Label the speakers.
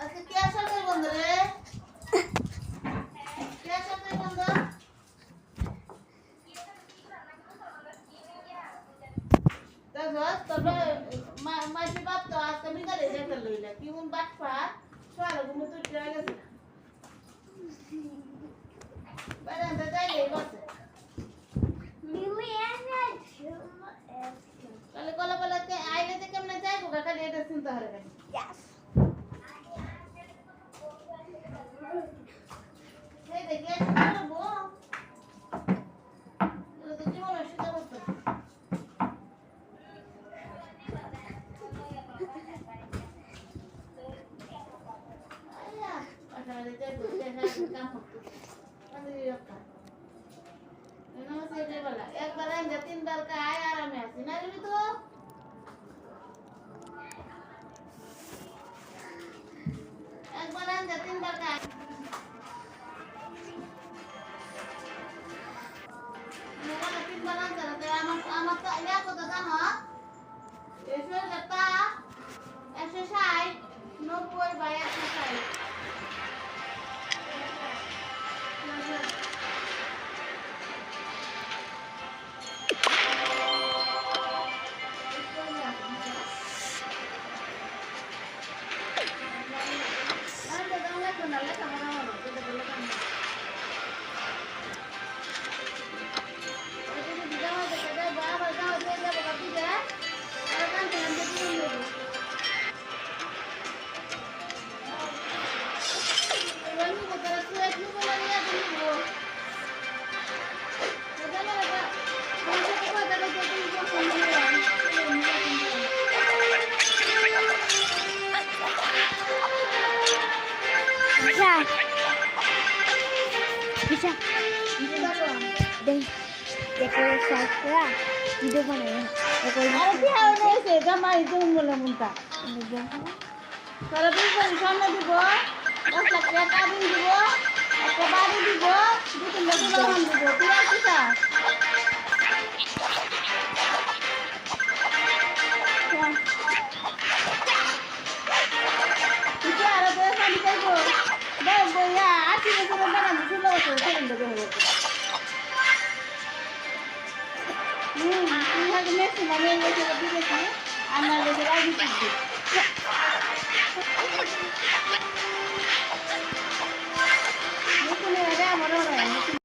Speaker 1: আজকে কি আসার বন্ধ রে? কি আসার বন্ধ? দেখো তবে মাঝে বাপ তো আজকে বিকালে যেতে লইলা কি উন বাট পা সোয়ালে ঘুমে তুই চলে গেছে বারান্দা যাইলে বসে তাহলে কলা বলা আইলে যে কেমনে যাইবো খালি এটা চিন্তা হরে গেছে এই দেখি একটা করবো এটা তো জীবন অসুবিধা করতে একবার আইন তিনবার খায় আরামে আছি না রে তো একবার আইন তিনবার খায় তিনবার আনতে আমার তো ইয়া কত জানো এসে যেটা 160 90 বাই 160
Speaker 2: video বানাই
Speaker 1: জামাই তুমি বলে মুন্তা তারা সামনে দিব 10 লাখ টাকা দিব একটা বাড়ি দিব 2-3 লাখ টাকা দিব তুই আর কি চাস তুই আর তো শাড়ি চাইবো দেখ বইয়া 80 বছর বানাবো 16 বছর ছেড়ে দেবে হবে তুই হয়তো ম্যাক্সিমাম এই বছর দিয়েছি আমার দেশের আগে দিচ্ছি নতুন আমারও